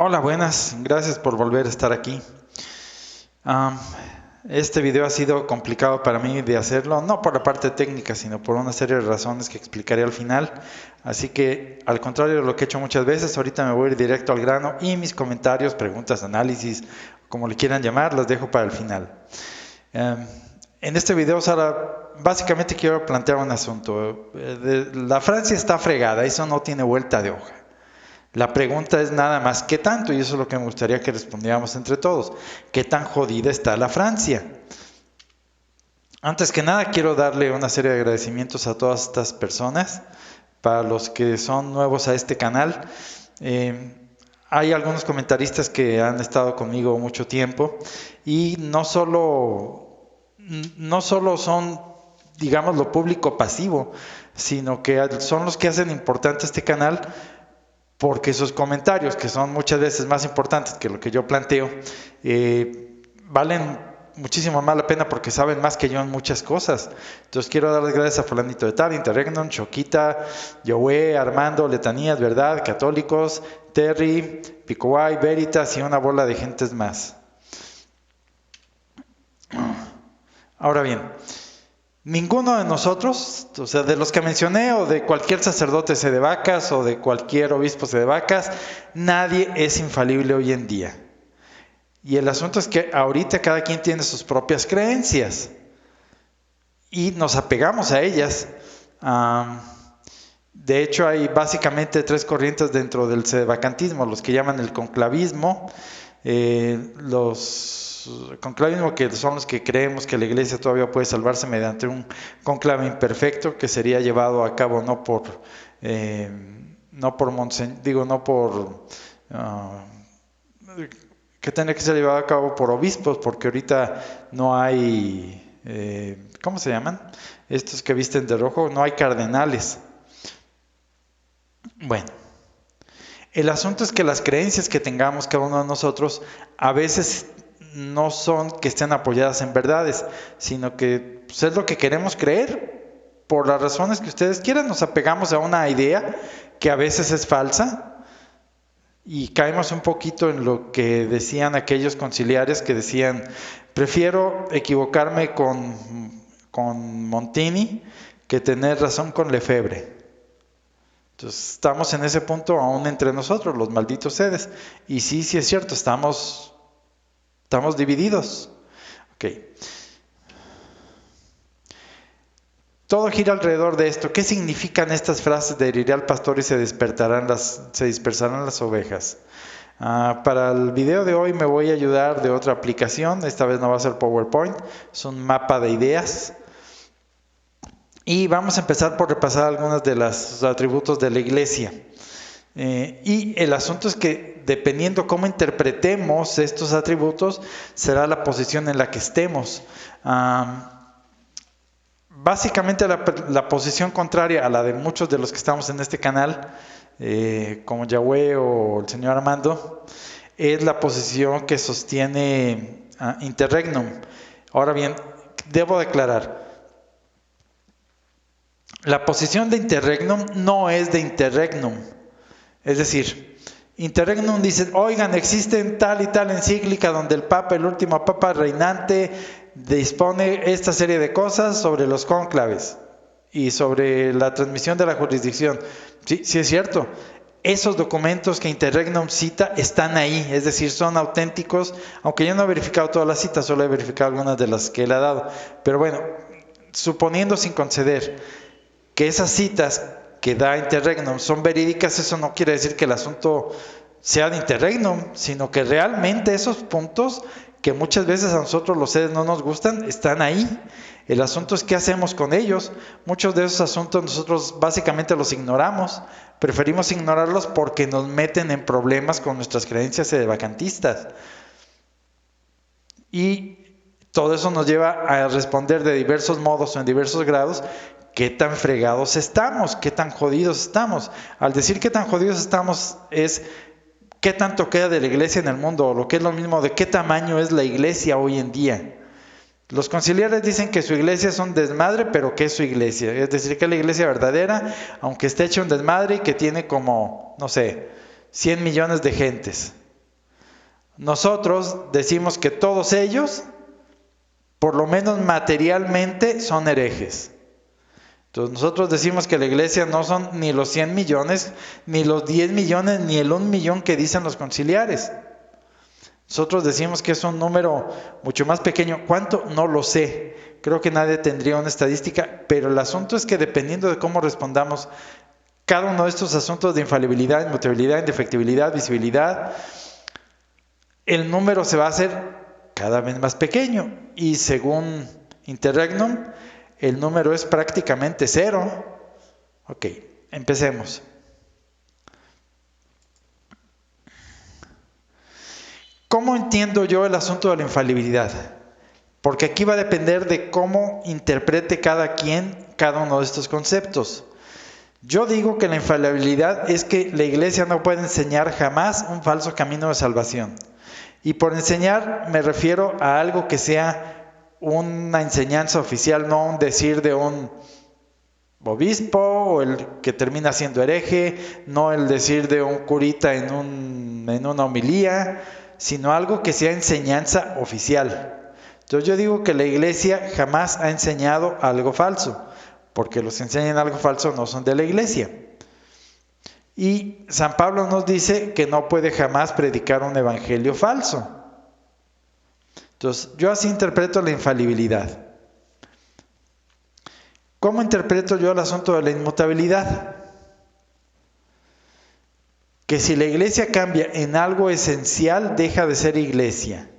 Hola, buenas, gracias por volver a estar aquí. Am, este video ha sido complicado para mí de hacerlo, no por la parte técnica, sino por una serie de razones que explicaré al final. Así que, al contrario de lo que he hecho muchas veces, ahorita me voy a ir directo al grano y mis comentarios, preguntas, análisis, como le quieran llamar, los dejo para el final. Em, en este video, Sara, básicamente quiero plantear un asunto. La Francia está fregada, eso no tiene vuelta de hoja. La pregunta es nada más, ¿qué tanto? Y eso es lo que me gustaría que respondiéramos entre todos. ¿Qué tan jodida está la Francia? Antes que nada, quiero darle una serie de agradecimientos a todas estas personas. Para los que son nuevos a este canal, eh, hay algunos comentaristas que han estado conmigo mucho tiempo y no solo son, digamos, lo público pasivo, sino que son los que hacen importante este canal porque sus comentarios, que son muchas veces más importantes que lo que yo planteo, valen muchísimo más la pena porque saben más que yo en muchas cosas. Entonces quiero darles gracias a fulanito de tal, Interregnum, Choquita, Yohue, Armando, Letanías, Verdad, Católicos, Terry, Picoay, Veritas y una bola de gentes más. Ahora bien, ninguno de nosotros, o sea, de los que mencioné o de cualquier sacerdote sedevacas o de cualquier obispo sedevacas, nadie es infalible hoy en día. Y el asunto es que ahorita cada quien tiene sus propias creencias y nos apegamos a ellas. De hecho, hay básicamente tres corrientes dentro del sedevacantismo, los que llaman el conclavismo, los conclavismo que son los que creemos que la iglesia todavía puede salvarse mediante un conclave imperfecto que sería llevado a cabo no por que tendría que ser llevado a cabo por obispos, porque ahorita no hay, ¿cómo se llaman? Estos que visten de rojo, no hay cardenales. Bueno, el asunto es que las creencias que tengamos cada uno de nosotros a veces no son que estén apoyadas en verdades, sino que pues, es lo que queremos creer por las razones que ustedes quieran. Nos apegamos a una idea que a veces es falsa y caemos un poquito en lo que decían aquellos conciliares que decían, prefiero equivocarme con Montini que tener razón con Lefebvre. Entonces estamos en ese punto aún entre nosotros, los malditos sedes. Y sí es cierto, estamos divididos. Okay. Todo gira alrededor de esto. ¿Qué significan estas frases de heriré al pastor y se dispersarán las ovejas? Para el video de hoy me voy a ayudar de otra aplicación. Esta vez no va a ser PowerPoint, es un mapa de ideas. Y vamos a empezar por repasar algunos de los atributos de la iglesia. Y el asunto es que dependiendo cómo interpretemos estos atributos, será la posición en la que estemos. Básicamente la posición contraria a la de muchos de los que estamos en este canal, como Yahweh o el señor Armando, es la posición que sostiene Interregnum. Ahora bien, debo declarar, la posición de Interregnum no es de Interregnum. Es decir, Interregnum dice, oigan, existen tal y tal encíclica donde el Papa, el último Papa reinante, dispone esta serie de cosas sobre los cónclaves y sobre la transmisión de la jurisdicción. Sí es cierto. Esos documentos que Interregnum cita están ahí, es decir, son auténticos, aunque yo no he verificado todas las citas, solo he verificado algunas de las que él ha dado. Pero bueno, suponiendo sin conceder que esas citas que da Interregnum son verídicas, eso no quiere decir que el asunto sea de Interregnum, sino que realmente esos puntos que muchas veces a nosotros los sedes no nos gustan, están ahí. El asunto es qué hacemos con ellos. Muchos de esos asuntos nosotros básicamente los ignoramos, preferimos ignorarlos porque nos meten en problemas con nuestras creencias sedevacantistas. Y todo eso nos lleva a responder de diversos modos o en diversos grados qué tan fregados estamos, qué tan jodidos estamos. Al decir qué tan jodidos estamos es qué tanto queda de la iglesia en el mundo, o lo que es lo mismo de qué tamaño es la iglesia hoy en día. Los conciliares dicen que su iglesia es un desmadre, pero ¿qué es su iglesia? Es decir, que es la iglesia verdadera, aunque esté hecha un desmadre y que tiene como, no sé, 100 millones de gentes. nosotros decimos que todos ellos, por lo menos materialmente, son herejes. Entonces nosotros decimos que la iglesia no son ni los 100 millones, ni los 10 millones, ni el 1 millón que dicen los conciliares. Nosotros decimos que es un número mucho más pequeño. ¿Cuánto? No lo sé. Creo que nadie tendría una estadística, pero el asunto es que dependiendo de cómo respondamos cada uno de estos asuntos de infalibilidad, inmutabilidad, indefectibilidad, visibilidad, el número se va a hacer cada vez más pequeño. Y según Interregnum, el número es prácticamente cero. Ok, empecemos. ¿Cómo entiendo yo el asunto de la infalibilidad? Porque aquí va a depender de cómo interprete cada quien cada uno de estos conceptos. Yo digo que la infalibilidad es que la iglesia no puede enseñar jamás un falso camino de salvación. Y por enseñar me refiero a algo que sea una enseñanza oficial, no un decir de un obispo o el que termina siendo hereje, no el decir de un curita en una homilía, sino algo que sea enseñanza oficial. Entonces yo digo que la iglesia jamás ha enseñado algo falso, porque los que enseñan algo falso no son de la iglesia. Y San Pablo nos dice que no puede jamás predicar un evangelio falso. Entonces yo así interpreto la infalibilidad. ¿Cómo interpreto yo el asunto de la inmutabilidad? Que si la iglesia cambia en algo esencial, deja de ser iglesia.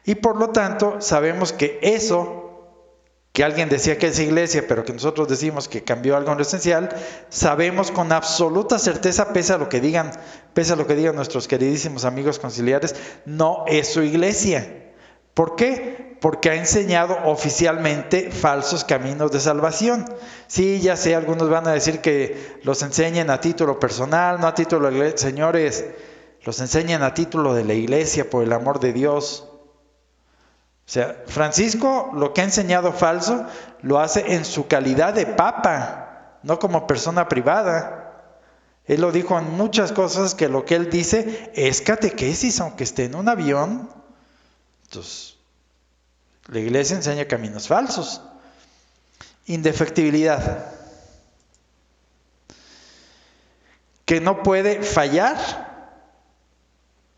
Y por lo tanto, sabemos que eso, que alguien decía que es iglesia, pero que nosotros decimos que cambió algo en lo esencial, sabemos con absoluta certeza, pese a lo que digan nuestros queridísimos amigos conciliares, no es su iglesia. ¿Por qué? Porque ha enseñado oficialmente falsos caminos de salvación. Sí, ya sé, algunos van a decir que los enseñan a título personal, no a título de la iglesia. Señores, los enseñan a título de la iglesia, por el amor de Dios. O sea, Francisco lo que ha enseñado falso lo hace en su calidad de papa, no como persona privada. Él lo dijo en muchas cosas, que lo que él dice es catequesis, aunque esté en un avión. Entonces, la iglesia enseña caminos falsos. Indefectibilidad. Que no puede fallar,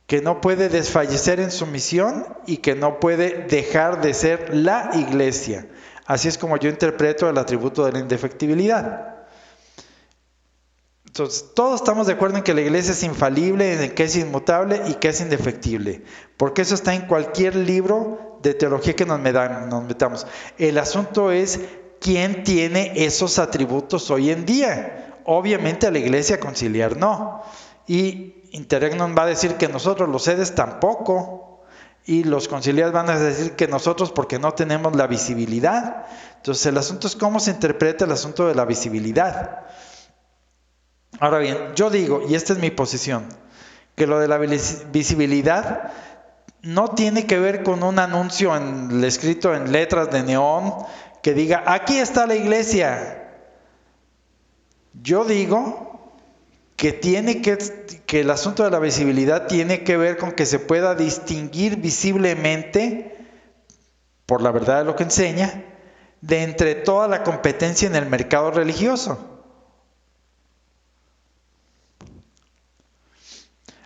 que no puede desfallecer en su misión y que no puede dejar de ser la iglesia. Así es como yo interpreto el atributo de la indefectibilidad. Entonces, todos estamos de acuerdo en que la iglesia es infalible, en que es inmutable y que es indefectible, porque eso está en cualquier libro de teología que nos metamos. El asunto es quién tiene esos atributos hoy en día. Obviamente a la iglesia conciliar no. Y Interregnum va a decir que nosotros los sedes tampoco. Y los conciliares van a decir que nosotros porque no tenemos la visibilidad. Entonces el asunto es cómo se interpreta el asunto de la visibilidad. Ahora bien, yo digo, y esta es mi posición, que lo de la visibilidad no tiene que ver con un anuncio escrito en letras de neón que diga, aquí está la iglesia. Yo digo que el asunto de la visibilidad tiene que ver con que se pueda distinguir visiblemente, por la verdad de lo que enseña, de entre toda la competencia en el mercado religioso.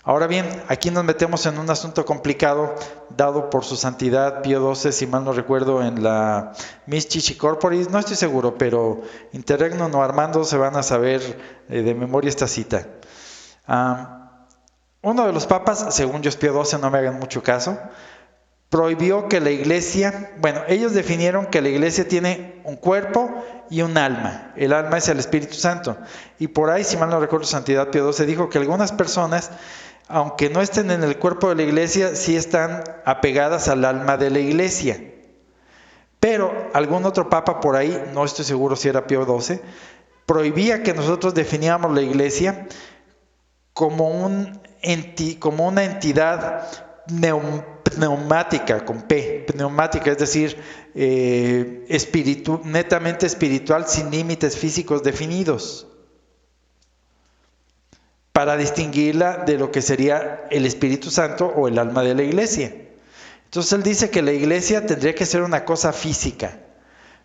Ahora bien, aquí nos metemos en un asunto complicado dado por su santidad Pío XII, si mal no recuerdo, en la Mystica Corporis, no estoy seguro, pero Interregnum o Armando se van a saber de memoria esta cita. Uno de los papas, según yo es Pío XII, no me hagan mucho caso, prohibió que la iglesia, ellos definieron que la iglesia tiene un cuerpo y un alma. El alma es el Espíritu Santo. Y por ahí, si mal no recuerdo, santidad Pío XII dijo que algunas personas, aunque no estén en el cuerpo de la iglesia, sí están apegadas al alma de la iglesia. Pero algún otro papa por ahí, no estoy seguro si era Pío XII, prohibía que nosotros definiéramos la iglesia como una entidad pneumática, con P, pneumática, es decir, netamente espiritual, sin límites físicos definidos. para distinguirla de lo que sería el Espíritu Santo o el alma de la iglesia. Entonces él dice que la iglesia tendría que ser una cosa física,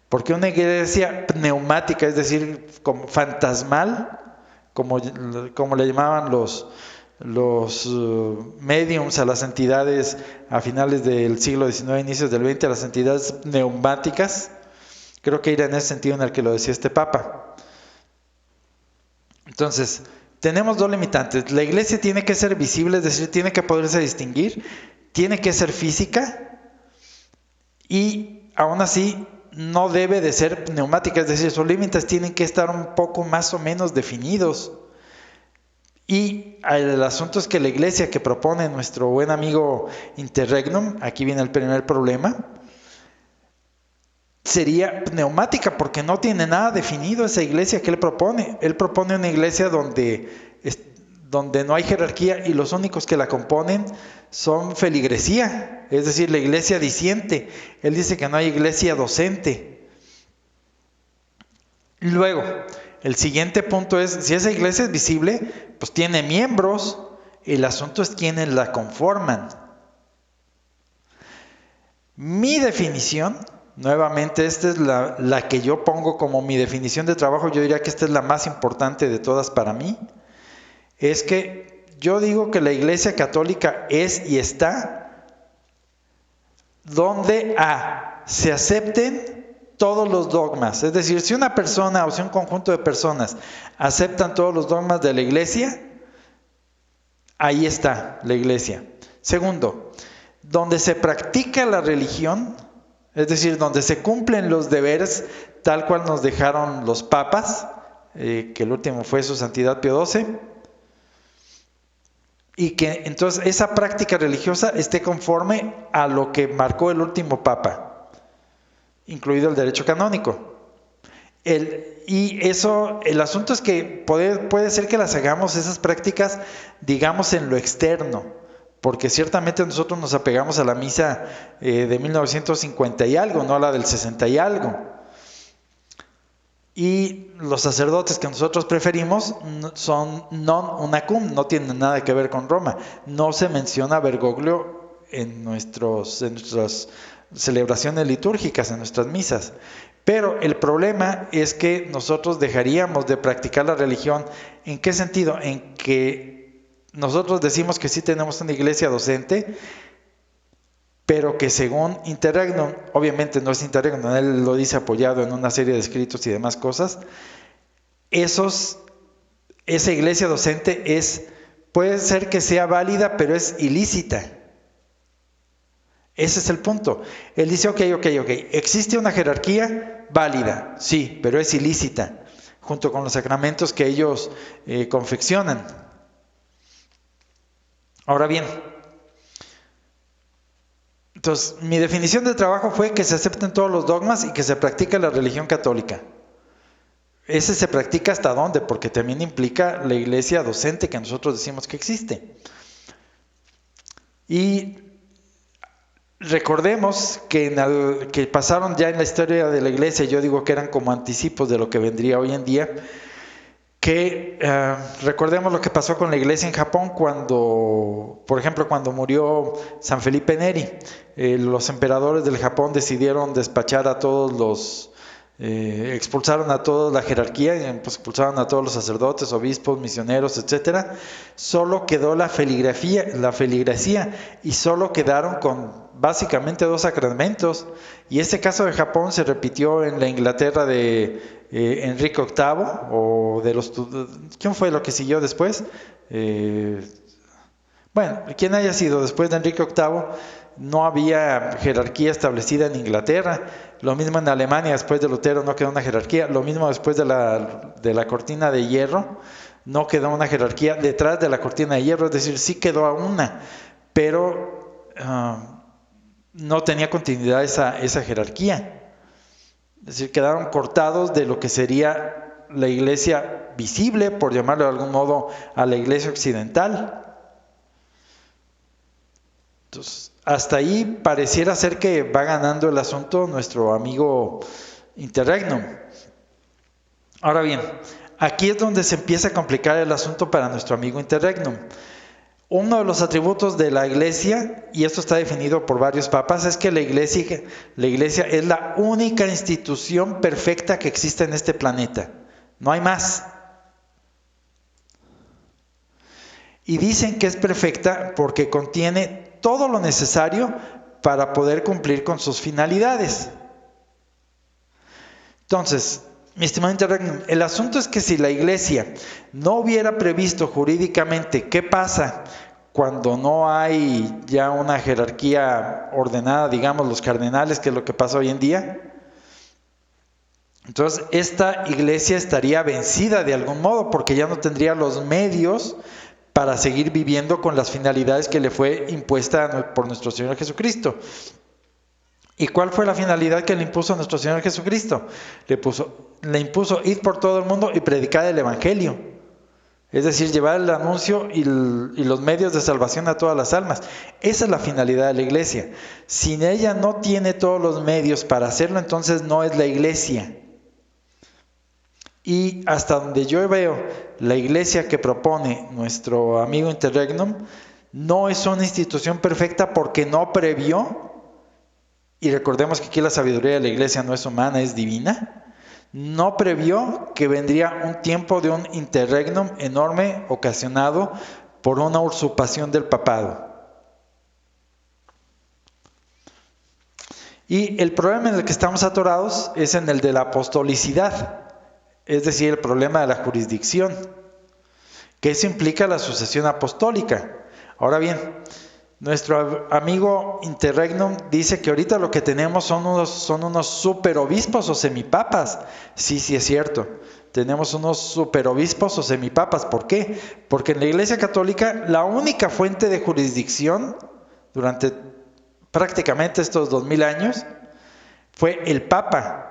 porque una iglesia pneumática, es decir, como fantasmal, como le llamaban los mediums a las entidades a finales del siglo XIX, inicios del XX, a las entidades neumáticas, creo que era en ese sentido en el que lo decía este Papa. Entonces, tenemos dos limitantes. La iglesia tiene que ser visible, es decir, tiene que poderse distinguir, tiene que ser física y aún así no debe de ser pneumática, es decir, sus límites tienen que estar un poco más o menos definidos. Y el asunto es que la iglesia que propone nuestro buen amigo Interregnum, aquí viene el primer problema, sería pneumática porque no tiene nada definido esa iglesia que él propone. Él propone una iglesia donde no hay jerarquía y los únicos que la componen son feligresía, es decir, la iglesia diciente. Él dice que no hay iglesia docente. Luego, el siguiente punto es, si esa iglesia es visible, pues tiene miembros, el asunto es quiénes la conforman. Mi definición, nuevamente esta es la que yo pongo como mi definición de trabajo, yo diría que esta es la más importante de todas para mí, es que yo digo que la iglesia católica es y está donde se acepten todos los dogmas. Es decir, si una persona o si un conjunto de personas aceptan todos los dogmas de la iglesia, ahí está la iglesia. Segundo, donde se practica la religión, es decir, donde se cumplen los deberes tal cual nos dejaron los papas, que el último fue su santidad Pío XII, y que entonces esa práctica religiosa esté conforme a lo que marcó el último papa, incluido el derecho canónico. El asunto es que puede ser que las hagamos esas prácticas, digamos, en lo externo, porque ciertamente nosotros nos apegamos a la misa de 1950 y algo, no a la del 60 y algo. Y los sacerdotes que nosotros preferimos son non unacum, no tienen nada que ver con Roma. No se menciona Bergoglio en nuestras celebraciones litúrgicas, en nuestras misas. Pero el problema es que nosotros dejaríamos de practicar la religión. ¿En qué sentido? En que nosotros decimos que sí tenemos una iglesia docente, pero que según Interregnum, obviamente no es Interregnum, él lo dice apoyado en una serie de escritos y demás cosas, esa iglesia docente puede ser que sea válida, pero es ilícita. Ese es el punto. Él dice, ok, existe una jerarquía válida, sí, pero es ilícita, junto con los sacramentos que ellos confeccionan. Ahora bien, entonces mi definición de trabajo fue que se acepten todos los dogmas y que se practique la religión católica. Ese se practica hasta dónde, porque también implica la iglesia docente que nosotros decimos que existe. Y recordemos que pasaron ya en la historia de la iglesia, yo digo que eran como anticipos de lo que vendría hoy en día, que recordemos lo que pasó con la iglesia en Japón por ejemplo, cuando murió San Felipe Neri. Los emperadores del Japón decidieron despachar a todos expulsaron a toda la jerarquía, pues expulsaron a todos los sacerdotes, obispos, misioneros, etcétera. Solo quedó la feligresía y solo quedaron con básicamente 2 sacramentos. Y este caso de Japón se repitió en la Inglaterra de Enrique VIII, ¿quién fue lo que siguió después? Bueno, quien haya sido después de Enrique VIII, no había jerarquía establecida en Inglaterra. Lo mismo en Alemania, después de Lutero no quedó una jerarquía. Lo mismo después de la cortina de hierro, no quedó una jerarquía detrás de la cortina de hierro. Es decir, sí quedó una, pero no tenía continuidad esa jerarquía. Es decir, quedaron cortados de lo que sería la iglesia visible, por llamarlo de algún modo, a la iglesia occidental. Entonces, hasta ahí pareciera ser que va ganando el asunto nuestro amigo Interregnum. Ahora bien, aquí es donde se empieza a complicar el asunto para nuestro amigo Interregnum. Uno de los atributos de la iglesia, y esto está definido por varios papas, es que la iglesia es la única institución perfecta que existe en este planeta. No hay más. Y dicen que es perfecta porque contiene todo lo necesario para poder cumplir con sus finalidades. Entonces, mi estimado Interregnum, el asunto es que si la iglesia no hubiera previsto jurídicamente qué pasa cuando no hay ya una jerarquía ordenada, digamos los cardenales, que es lo que pasa hoy en día, entonces esta iglesia estaría vencida de algún modo porque ya no tendría los medios para seguir viviendo con las finalidades que le fue impuesta por nuestro Señor Jesucristo. ¿Y cuál fue la finalidad que le impuso a nuestro Señor Jesucristo? Le impuso ir por todo el mundo y predicar el Evangelio. Es decir, llevar el anuncio y los medios de salvación a todas las almas. Esa es la finalidad de la iglesia. Si ella no tiene todos los medios para hacerlo, entonces no es la iglesia. Y hasta donde yo veo, la iglesia que propone nuestro amigo Interregnum no es una institución perfecta porque no previó. Y recordemos que aquí la sabiduría de la iglesia no es humana, es divina. No previó que vendría un tiempo de un interregnum enorme ocasionado por una usurpación del papado. Y el problema en el que estamos atorados es en el de la apostolicidad, es decir, el problema de la jurisdicción, que eso implica la sucesión apostólica. Ahora bien, nuestro amigo Interregnum dice que ahorita lo que tenemos son unos superobispos o semipapas. Sí, es cierto. Tenemos unos superobispos o semipapas. ¿Por qué? Porque en la Iglesia Católica la única fuente de jurisdicción durante prácticamente estos 2000 años fue el Papa.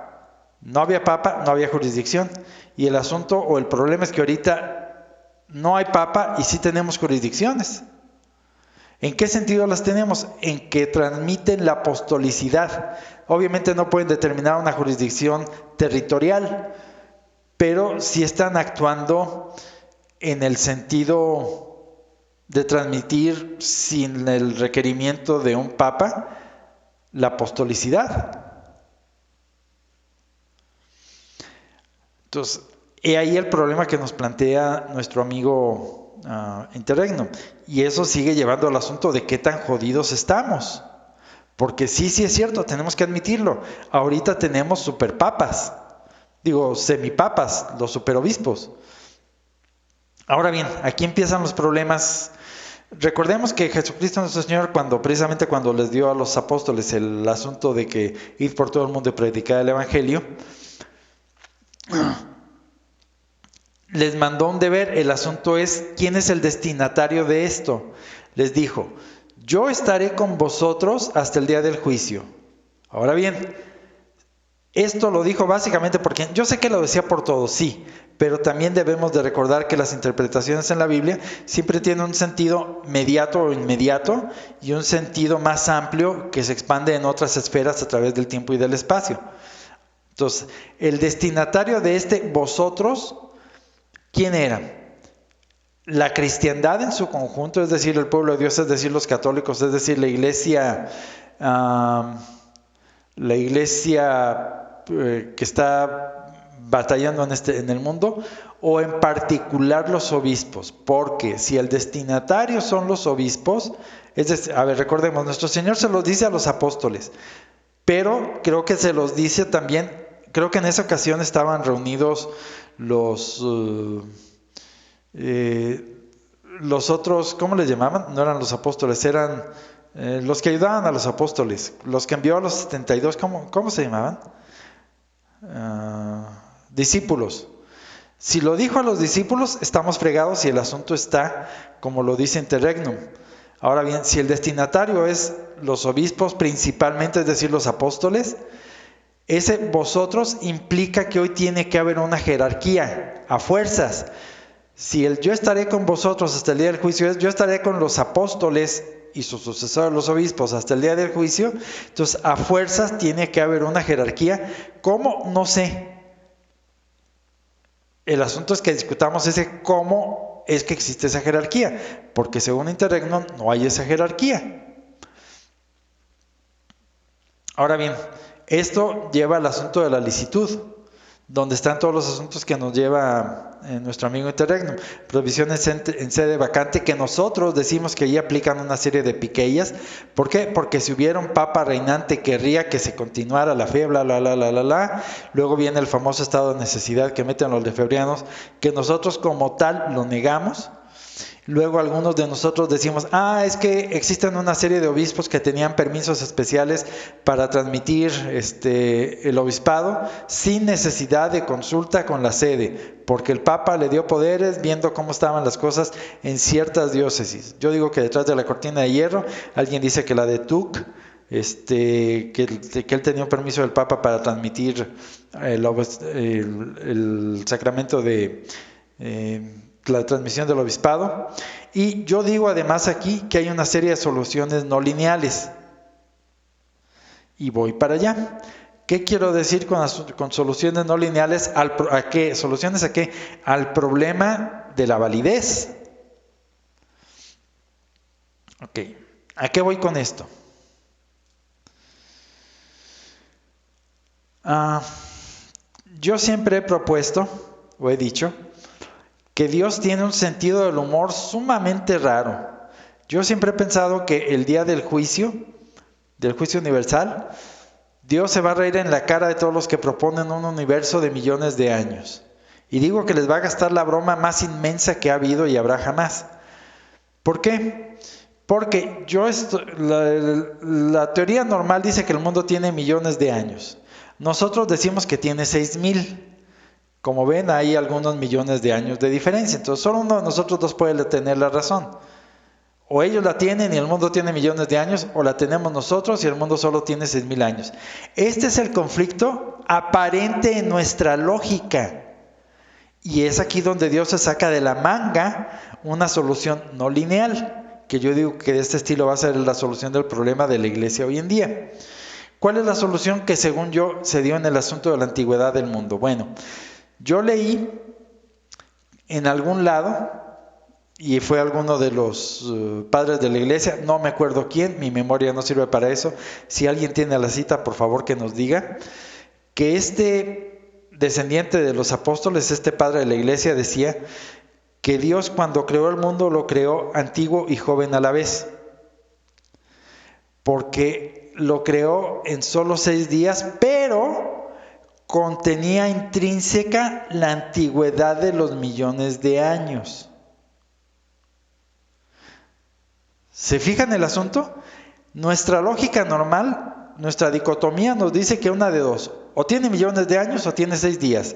No había Papa, no había jurisdicción. Y el asunto o el problema es que ahorita no hay Papa y sí tenemos jurisdicciones. ¿En qué sentido las tenemos? En que transmiten la apostolicidad. Obviamente no pueden determinar una jurisdicción territorial, pero sí están actuando en el sentido de transmitir sin el requerimiento de un papa la apostolicidad. Entonces, he ahí el problema que nos plantea nuestro amigo Interregnum, y eso sigue llevando al asunto de qué tan jodidos estamos, porque sí es cierto, tenemos que admitirlo, ahorita tenemos superpapas, semipapas, los superobispos. Ahora bien, aquí empiezan los problemas. Recordemos que Jesucristo nuestro Señor, precisamente cuando les dio a los apóstoles el asunto de que ir por todo el mundo y predicar el Evangelio, les mandó un deber. El asunto es, ¿quién es el destinatario de esto? Les dijo, yo estaré con vosotros hasta el día del juicio. Ahora bien, esto lo dijo básicamente porque, yo sé que lo decía por todos, sí, pero también debemos de recordar que las interpretaciones en la Biblia siempre tienen un sentido mediato o inmediato y un sentido más amplio que se expande en otras esferas a través del tiempo y del espacio. Entonces, el destinatario de vosotros, ¿quién era? La cristiandad en su conjunto, es decir, el pueblo de Dios, es decir, los católicos, es decir, la iglesia que está batallando en el mundo, o en particular los obispos, porque si el destinatario son los obispos, es decir, recordemos, nuestro Señor se los dice a los apóstoles, pero creo que se los dice también, creo que en esa ocasión estaban reunidos los otros, ¿cómo les llamaban? No eran los apóstoles, eran los que ayudaban a los apóstoles, los que envió a los 72, ¿cómo se llamaban? Discípulos. Si lo dijo a los discípulos, estamos fregados y el asunto está como lo dice Interregnum. Ahora bien, si el destinatario es los obispos principalmente, es decir, los apóstoles, ese vosotros implica que hoy tiene que haber una jerarquía a fuerzas. Si yo estaré con vosotros hasta el día del juicio, yo estaré con los apóstoles y sus sucesores, los obispos, hasta el día del juicio. Entonces, a fuerzas tiene que haber una jerarquía. ¿Cómo? No sé. El asunto es que discutamos ese cómo es que existe esa jerarquía, porque según Interregnum no hay esa jerarquía. Ahora bien, esto lleva al asunto de la licitud, donde están todos los asuntos que nos lleva nuestro amigo Interregnum. Provisiones en sede vacante, que nosotros decimos que ahí aplican una serie de piqueillas. ¿Por qué? Porque si hubiera un papa reinante querría que se continuara la fe, bla, bla, bla, bla, bla, bla. Luego viene el famoso estado de necesidad que meten los lefebrianos, que nosotros como tal lo negamos. Luego algunos de nosotros decimos, es que existen una serie de obispos que tenían permisos especiales para transmitir el obispado sin necesidad de consulta con la sede, porque el Papa le dio poderes viendo cómo estaban las cosas en ciertas diócesis. Yo digo que detrás de la cortina de hierro, alguien dice que la de Tuc, que él tenía un permiso del Papa para transmitir el sacramento de la transmisión del obispado. Y yo digo además aquí que hay una serie de soluciones no lineales. Y voy para allá. ¿Qué quiero decir con soluciones no lineales? ¿A qué? ¿Soluciones a qué? Al problema de la validez. Ok. ¿A qué voy con esto? Yo siempre he propuesto, o he dicho, que Dios tiene un sentido del humor sumamente raro. Yo siempre he pensado que el día del juicio universal, Dios se va a reír en la cara de todos los que proponen un universo de millones de años. Y digo que les va a gastar la broma más inmensa que ha habido y habrá jamás. ¿Por qué? Porque la teoría normal dice que el mundo tiene millones de años. Nosotros decimos que tiene 6,000. Como ven, hay algunos millones de años de diferencia. Entonces, solo uno de nosotros dos puede tener la razón. O ellos la tienen y el mundo tiene millones de años, o la tenemos nosotros y el mundo solo tiene 6,000 años. Este es el conflicto aparente en nuestra lógica. Y es aquí donde Dios se saca de la manga una solución no lineal, que yo digo que de este estilo va a ser la solución del problema de la iglesia hoy en día. ¿Cuál es la solución que según yo se dio en el asunto de la antigüedad del mundo? Bueno, yo leí en algún lado, y fue alguno de los padres de la iglesia, no me acuerdo quién, mi memoria no sirve para eso. Si alguien tiene la cita, por favor que nos diga, que este descendiente de los apóstoles, este padre de la iglesia, decía que Dios cuando creó el mundo lo creó antiguo y joven a la vez, porque lo creó en solo 6 días, pero contenía intrínseca la antigüedad de los millones de años. ¿Se fijan el asunto? Nuestra lógica normal, nuestra dicotomía nos dice que una de dos, o tiene millones de años o tiene 6 días.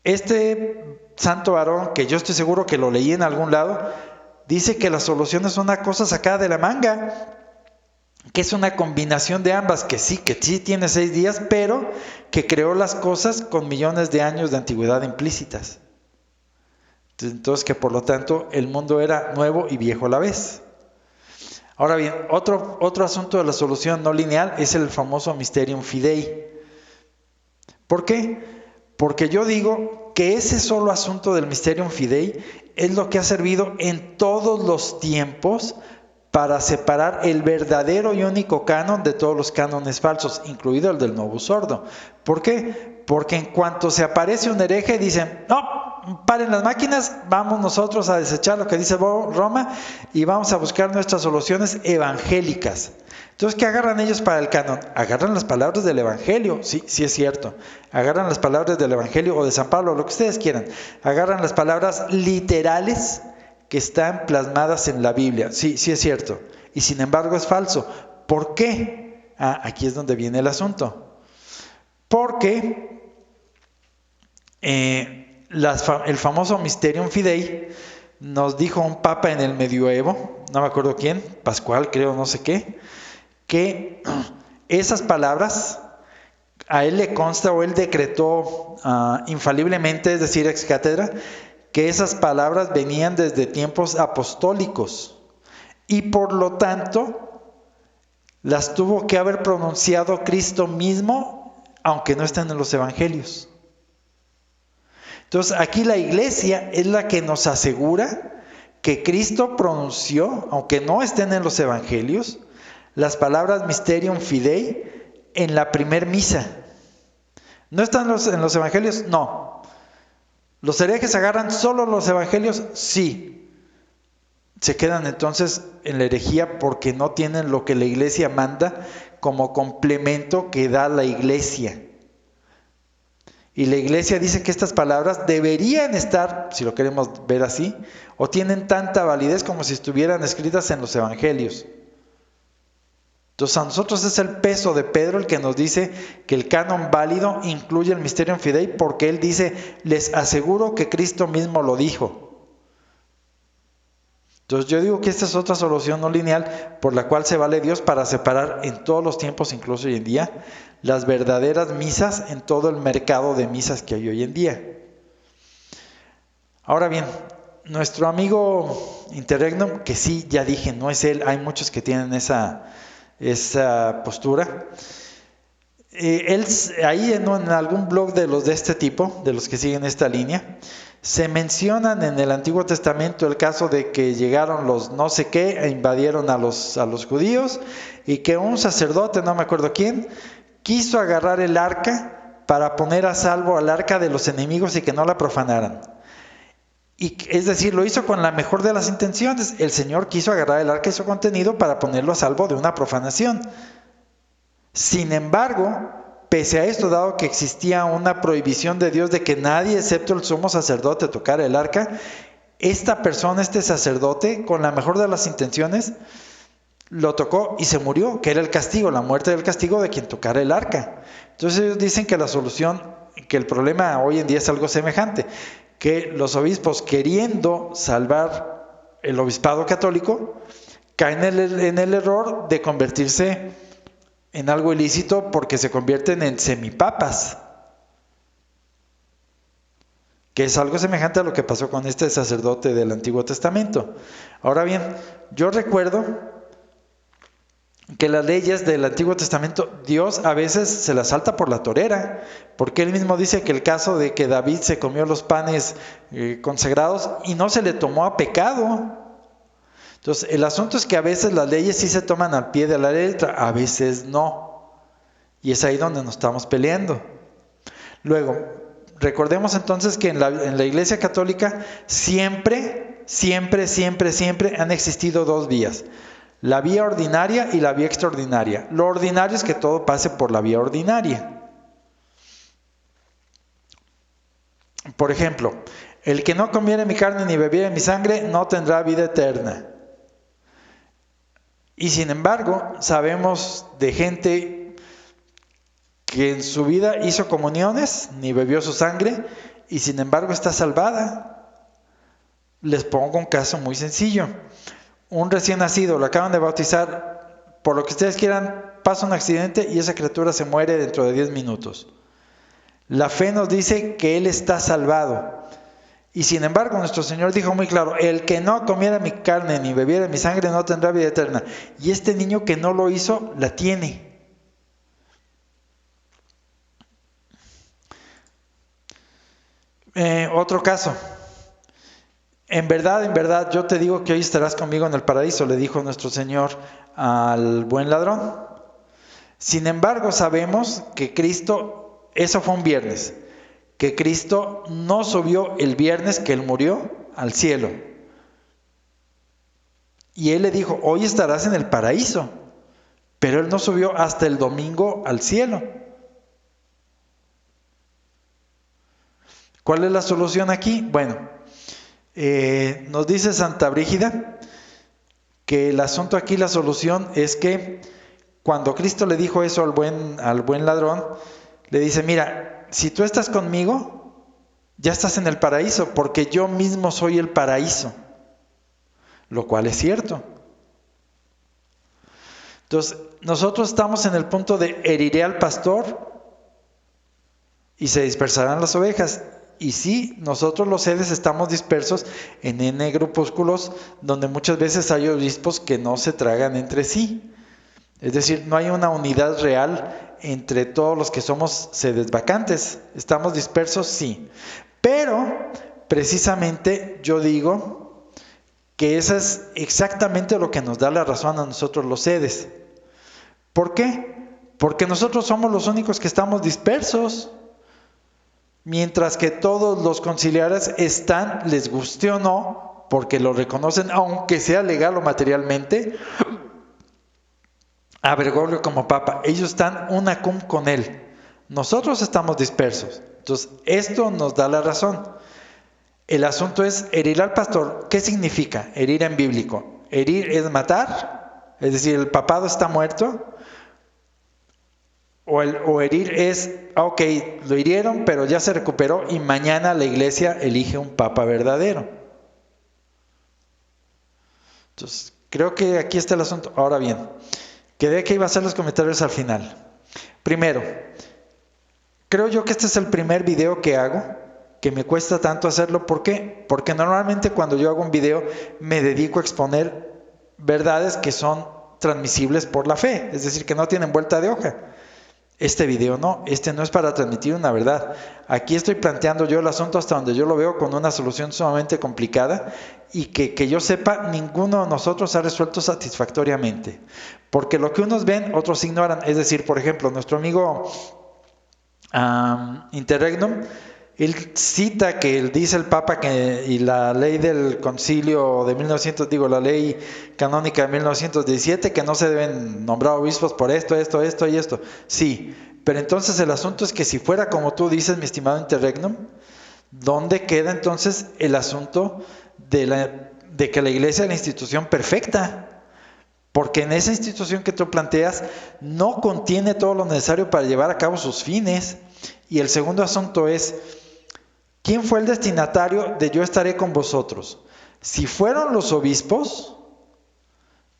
Este santo varón, que yo estoy seguro que lo leí en algún lado, dice que la solución es una cosa sacada de la manga, que es una combinación de ambas, que sí tiene 6 días, pero que creó las cosas con millones de años de antigüedad implícitas. Entonces que por lo tanto el mundo era nuevo y viejo a la vez. Ahora bien, otro asunto de la solución no lineal es el famoso Mysterium Fidei. ¿Por qué? Porque yo digo que ese solo asunto del Mysterium Fidei es lo que ha servido en todos los tiempos para separar el verdadero y único canon de todos los cánones falsos, incluido el del Novus Ordo. ¿Por qué? Porque en cuanto se aparece un hereje dicen, no, paren las máquinas, vamos nosotros a desechar lo que dice Roma y vamos a buscar nuestras soluciones evangélicas. Entonces, ¿qué agarran ellos para el canon? Agarran las palabras del Evangelio, sí es cierto. Agarran las palabras del Evangelio o de San Pablo, lo que ustedes quieran. Agarran las palabras literales que están plasmadas en la Biblia. Sí es cierto. Y sin embargo es falso. ¿Por qué? Aquí es donde viene el asunto. Porque el famoso Mysterium Fidei nos dijo un papa en el medioevo, no me acuerdo quién, Pascual creo, no sé qué, que esas palabras a él le consta o él decretó infaliblemente, es decir, ex cátedra, que esas palabras venían desde tiempos apostólicos y por lo tanto las tuvo que haber pronunciado Cristo mismo, aunque no estén en los evangelios. Entonces aquí la iglesia es la que nos asegura que Cristo pronunció, aunque no estén en los evangelios, las palabras Mysterium Fidei en la primer misa. ¿No están en los evangelios? No. ¿Los herejes agarran solo los evangelios? Sí. Se quedan entonces en la herejía porque no tienen lo que la iglesia manda como complemento que da la iglesia. Y la iglesia dice que estas palabras deberían estar, si lo queremos ver así, o tienen tanta validez como si estuvieran escritas en los evangelios. Entonces a nosotros es el peso de Pedro el que nos dice que el canon válido incluye el Mysterium Fidei, porque él dice, les aseguro que Cristo mismo lo dijo. Entonces yo digo que esta es otra solución no lineal por la cual se vale Dios para separar en todos los tiempos, incluso hoy en día, las verdaderas misas en todo el mercado de misas que hay hoy en día. Ahora bien, nuestro amigo Interregnum, que sí, ya dije, no es él, hay muchos que tienen esa postura. Él ahí en algún blog de los de este tipo, de los que siguen esta línea, se mencionan en el Antiguo Testamento el caso de que llegaron los no sé qué e invadieron a los judíos, y que un sacerdote, no me acuerdo quién, quiso agarrar el arca para poner a salvo al arca de los enemigos y que no la profanaran. Y, es decir, lo hizo con la mejor de las intenciones. El Señor quiso agarrar el arca y su contenido para ponerlo a salvo de una profanación. Sin embargo, pese a esto, dado que existía una prohibición de Dios de que nadie excepto el sumo sacerdote tocara el arca, esta persona, este sacerdote, con la mejor de las intenciones, lo tocó y se murió, que era el castigo, la muerte del castigo de quien tocara el arca. Entonces ellos dicen que la solución, que el problema hoy en día es algo semejante, que los obispos, queriendo salvar el obispado católico, caen en el error de convertirse en algo ilícito porque se convierten en semipapas, que es algo semejante a lo que pasó con este sacerdote del Antiguo Testamento. Ahora bien, yo recuerdo que las leyes del Antiguo Testamento, Dios a veces se las salta por la torera, porque él mismo dice que el caso de que David se comió los panes consagrados y no se le tomó a pecado. Entonces, el asunto es que a veces las leyes sí se toman al pie de la letra, a veces no. Y es ahí donde nos estamos peleando. Luego, recordemos entonces que en la Iglesia Católica siempre han existido dos vías. La vía ordinaria y la vía extraordinaria. Lo ordinario es que todo pase por la vía ordinaria. Por ejemplo, el que no comiere mi carne ni bebiere mi sangre no tendrá vida eterna. Y sin embargo, sabemos de gente que en su vida hizo comuniones, ni bebió su sangre, y sin embargo está salvada. Les pongo un caso muy sencillo. Un recién nacido, lo acaban de bautizar, por lo que ustedes quieran, pasa un accidente y esa criatura se muere dentro de 10 minutos. La fe nos dice que él está salvado. Y sin embargo, nuestro Señor dijo muy claro, el que no comiera mi carne ni bebiera mi sangre no tendrá vida eterna. Y este niño que no lo hizo, la tiene. Otro caso. En verdad, yo te digo que hoy estarás conmigo en el paraíso, le dijo nuestro Señor al buen ladrón. Sin embargo, sabemos que Cristo, eso fue un viernes, que Cristo no subió el viernes que Él murió al cielo. Y Él le dijo, hoy estarás en el paraíso, pero Él no subió hasta el domingo al cielo. ¿Cuál es la solución aquí? Bueno, nos dice Santa Brígida que el asunto aquí, la solución es que cuando Cristo le dijo eso al buen ladrón, le dice, mira, si tú estás conmigo, ya estás en el paraíso, porque yo mismo soy el paraíso, lo cual es cierto. Entonces, nosotros estamos en el punto de heriré al pastor y se dispersarán las ovejas. Y sí, nosotros los sedes estamos dispersos en N grupúsculos donde muchas veces hay obispos que no se tragan entre sí. Es decir, no hay una unidad real entre todos los que somos sedes vacantes. ¿Estamos dispersos? Sí. Pero, precisamente, yo digo que eso es exactamente lo que nos da la razón a nosotros los sedes. ¿Por qué? Porque nosotros somos los únicos que estamos dispersos, mientras que todos los conciliares están, les guste o no, porque lo reconocen, aunque sea legal o materialmente, a Bergoglio como papa. Ellos están una cum con él. Nosotros estamos dispersos. Entonces, esto nos da la razón. El asunto es herir al pastor. ¿Qué significa herir en bíblico? Herir es matar, es decir, el papado está muerto. O herir es, ok, lo hirieron, pero ya se recuperó y mañana la iglesia elige un papa verdadero. Entonces, creo que aquí está el asunto. Ahora bien, quedé que iba a hacer los comentarios al final. Primero, creo yo que este es el primer video que hago, que me cuesta tanto hacerlo. ¿Por qué? Porque normalmente cuando yo hago un video me dedico a exponer verdades que son transmisibles por la fe, es decir, que no tienen vuelta de hoja. Este video no, este no es para transmitir una verdad. Aquí estoy planteando yo el asunto hasta donde yo lo veo con una solución sumamente complicada y que yo sepa, ninguno de nosotros ha resuelto satisfactoriamente. Porque lo que unos ven, otros ignoran. Es decir, por ejemplo, nuestro amigo Interregnum, él cita que él dice el Papa que y la ley del concilio de 1900, la ley canónica de 1917, que no se deben nombrar obispos por esto y esto. Sí, pero entonces el asunto es que si fuera como tú dices, mi estimado Interregnum, ¿dónde queda entonces el asunto de que la iglesia es la institución perfecta? Porque en esa institución que tú planteas no contiene todo lo necesario para llevar a cabo sus fines. Y el segundo asunto es, ¿quién fue el destinatario de yo estaré con vosotros? Si fueron los obispos,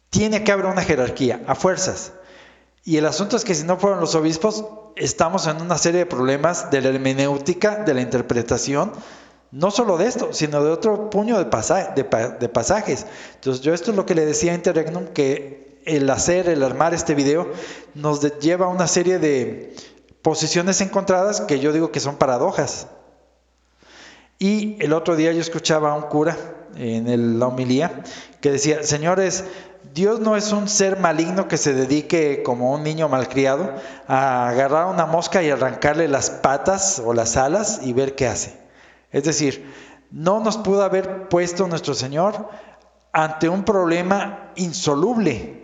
tiene que haber una jerarquía, a fuerzas. Y el asunto es que si no fueron los obispos, estamos en una serie de problemas de la hermenéutica, de la interpretación, no solo de esto, sino de otro puño de pasajes. Entonces yo esto es lo que le decía a Interregnum, que el armar este video, nos lleva a una serie de posiciones encontradas que yo digo que son paradojas. Y el otro día yo escuchaba a un cura en la homilía que decía, señores, Dios no es un ser maligno que se dedique como un niño malcriado a agarrar una mosca y arrancarle las patas o las alas y ver qué hace. Es decir, no nos pudo haber puesto nuestro Señor ante un problema insoluble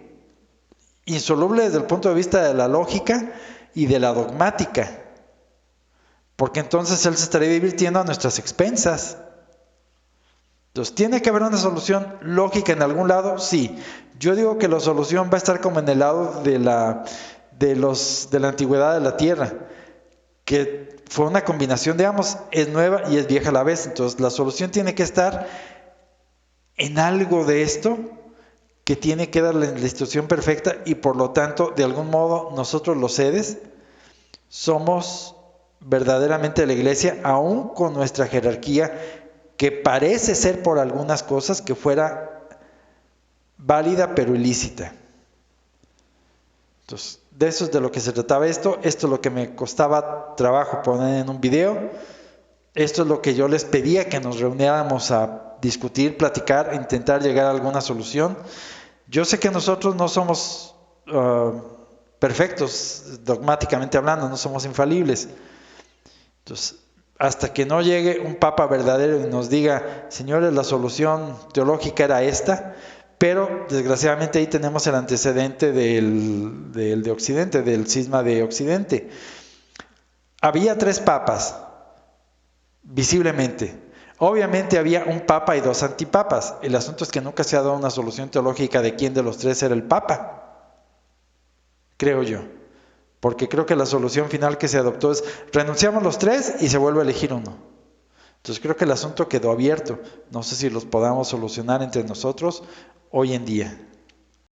desde el punto de vista de la lógica y de la dogmática, porque entonces Él se estaría divirtiendo a nuestras expensas. Entonces, ¿tiene que haber una solución lógica en algún lado? Sí. Yo digo que la solución va a estar como en el lado de la antigüedad de la tierra, que fue una combinación de ambos, es nueva y es vieja a la vez. Entonces la solución tiene que estar en algo de esto que tiene que dar la institución perfecta y por lo tanto, de algún modo, nosotros los sedes somos verdaderamente la iglesia, aún con nuestra jerarquía, que parece ser por algunas cosas que fuera válida pero ilícita. Entonces, de eso es de lo que se trataba esto. Esto es lo que me costaba trabajo poner en un video. Esto es lo que yo les pedía, que nos reuniéramos a discutir, platicar, intentar llegar a alguna solución. Yo sé que nosotros no somos perfectos, dogmáticamente hablando, no somos infalibles. Entonces, hasta que no llegue un papa verdadero y nos diga, señores, la solución teológica era esta, pero desgraciadamente ahí tenemos el antecedente del de Occidente, del cisma de Occidente. Había 3 papas, visiblemente. Obviamente había un papa y 2 antipapas. El asunto es que nunca se ha dado una solución teológica de quién de los 3 era el papa, creo yo. Porque creo que la solución final que se adoptó es renunciamos los 3 y se vuelve a elegir uno. Entonces creo que el asunto quedó abierto. No sé si los podamos solucionar entre nosotros hoy en día.